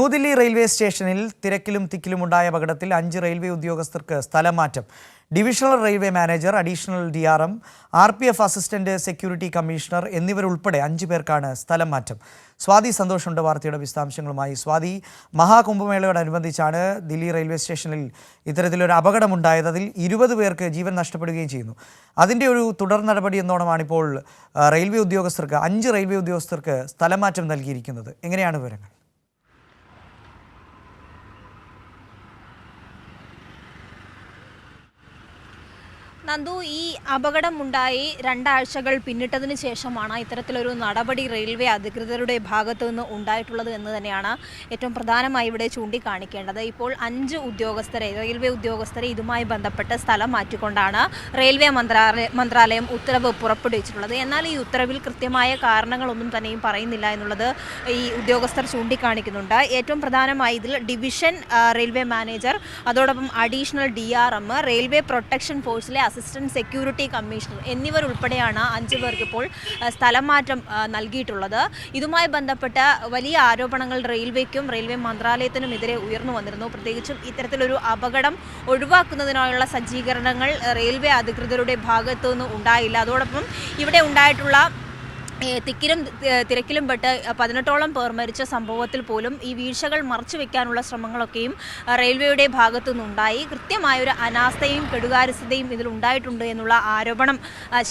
New Delhi railway സ്റ്റേഷനിൽ തിരക്കിലും തിക്കിലുമുണ്ടായ അപകടത്തിൽ 5 railway ഉദ്യോഗസ്ഥർക്ക് സ്ഥലമാറ്റം. Divisional railway manager, additional DRM, RPF assistant security commissioner എന്നിവരുൾപ്പെടെ 5 പേർക്കാണ് സ്ഥലം മാറ്റം. സ്വാതി സന്തോഷുണ്ട് വാർത്തയുടെ വിശദാംശങ്ങളുമായി. സ്വാതി, മഹാകുംഭമേളയോടനുബന്ധിച്ചാണ് ദില്ലി റെയിൽവേ സ്റ്റേഷനിൽ ഇത്തരത്തിലൊരു അപകടമുണ്ടായത്. അതിൽ 20 പേർക്ക് ജീവൻ നഷ്ടപ്പെടുകയും ചെയ്യുന്നു. അതിൻ്റെ ഒരു തുടർ നടപടി എന്നോണമാണ് ഇപ്പോൾ റെയിൽവേ ഉദ്യോഗസ്ഥർക്ക് 5 റെയിൽവേ ഉദ്യോഗസ്ഥർക്ക് സ്ഥലമാറ്റം നൽകിയിരിക്കുന്നത്. എങ്ങനെയാണ് വിവരങ്ങൾ? നന്ദു, ഈ അപകടമുണ്ടായി 2 ആഴ്ചകൾ പിന്നിട്ടതിന് ശേഷമാണ് ഇത്തരത്തിലൊരു നടപടി റെയിൽവേ അധികൃതരുടെ ഭാഗത്തു നിന്ന് ഉണ്ടായിട്ടുള്ളത് എന്ന് തന്നെയാണ് ഏറ്റവും പ്രധാനമായി ഇവിടെ ചൂണ്ടിക്കാണിക്കേണ്ടത്. ഇപ്പോൾ 5 റെയിൽവേ ഉദ്യോഗസ്ഥരെ ഇതുമായി ബന്ധപ്പെട്ട് സ്ഥലം മാറ്റിക്കൊണ്ടാണ് റെയിൽവേ മന്ത്രാലയം ഉത്തരവ് പുറപ്പെടുവിച്ചിട്ടുള്ളത്. എന്നാൽ ഈ ഉത്തരവിൽ കൃത്യമായ കാരണങ്ങളൊന്നും തന്നെയും പറയുന്നില്ല എന്നുള്ളത് ഈ ഉദ്യോഗസ്ഥർ ചൂണ്ടിക്കാണിക്കുന്നുണ്ട്. ഏറ്റവും പ്രധാനമായി ഇതിൽ ഡിവിഷൻ റെയിൽവേ മാനേജർ, അതോടൊപ്പം അഡീഷണൽ DRM, റെയിൽവേ പ്രൊട്ടക്ഷൻ ഫോഴ്സിലെ അസിസ്റ്റന്റ് സെക്യൂരിറ്റി കമ്മീഷണർ എന്നിവരുൾപ്പെടെയാണ് 5 പേർക്ക് ഇപ്പോൾ സ്ഥലം മാറ്റം നൽകിയിട്ടുള്ളത്. ഇതുമായി ബന്ധപ്പെട്ട വലിയ ആരോപണങ്ങൾ റെയിൽവേക്കും റെയിൽവേ മന്ത്രാലയത്തിനുമെതിരെ ഉയർന്നു വന്നിരുന്നു. പ്രത്യേകിച്ചും ഇത്തരത്തിലൊരു അപകടം ഒഴിവാക്കുന്നതിനായുള്ള സജ്ജീകരണങ്ങൾ റെയിൽവേ അധികൃതരുടെ ഭാഗത്തു നിന്ന് ഉണ്ടായില്ല. അതോടൊപ്പം ഇവിടെ ഉണ്ടായിട്ടുള്ള തിരക്കിലും പെട്ട് 18ഓളം പേർ മരിച്ച സംഭവത്തിൽ പോലും ഈ വീഴ്ചകൾ മറച്ചു വെക്കാനുള്ള ശ്രമങ്ങളൊക്കെയും റെയിൽവേയുടെ ഭാഗത്തു നിന്നുണ്ടായി. കൃത്യമായൊരു അനാസ്ഥയും കെടുകാര്യസ്ഥതയും ഇതിലുണ്ടായിട്ടുണ്ട് എന്നുള്ള ആരോപണം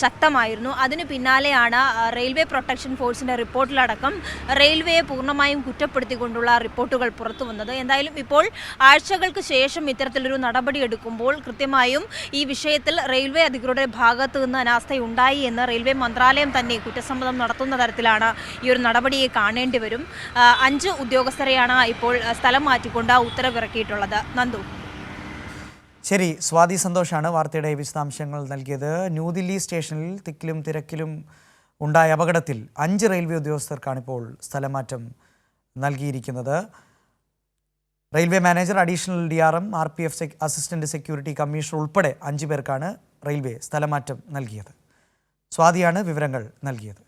ശക്തമായിരുന്നു. അതിന് പിന്നാലെയാണ് റെയിൽവേ പ്രൊട്ടക്ഷൻ ഫോഴ്സിൻ്റെ റിപ്പോർട്ടിലടക്കം റെയിൽവേയെ പൂർണ്ണമായും കുറ്റപ്പെടുത്തിക്കൊണ്ടുള്ള റിപ്പോർട്ടുകൾ പുറത്തു വന്നത്. എന്തായാലും ഇപ്പോൾ ആഴ്ചകൾക്ക് ശേഷം ഇത്തരത്തിലൊരു നടപടി എടുക്കുമ്പോൾ കൃത്യമായും ഈ വിഷയത്തിൽ റെയിൽവേ അധികൃതരുടെ ഭാഗത്തു നിന്ന് അനാസ്ഥയുണ്ടായി എന്ന് റെയിൽവേ മന്ത്രാലയം തന്നെ കുറ്റസമ്മതം നടത്തുന്ന തരത്തിലാണ് ഈ ഒരു നടപടിയെ കാണേണ്ടി വരും. 5 ഉദ്യോഗസ്ഥരെയാണ് ഇപ്പോൾ സ്ഥലം മാറ്റിക്കൊണ്ട് ഉത്തരവിറക്കിയിട്ടുള്ളത്. നന്ദു. ശരി, സ്വാതി സന്തോഷാണ് വാർത്തയുടെ വിശദാംശങ്ങൾ നൽകിയത്. ന്യൂദില്ലി സ്റ്റേഷനിൽ തിക്കിലും തിരക്കിലും ഉണ്ടായ അപകടത്തിൽ 5 റെയിൽവേ ഉദ്യോഗസ്ഥർക്കാണ് ഇപ്പോൾ സ്ഥലമാറ്റം നൽകിയിരിക്കുന്നത്. Railway manager, additional DRM, RPF assistant security commissioner ഉൾപ്പെടെ 5 പേർക്കാണ് റെയിൽവേ സ്ഥലമാറ്റം നൽകിയത്. സ്വാതിയാണ് വിവരങ്ങൾ നൽകിയത്.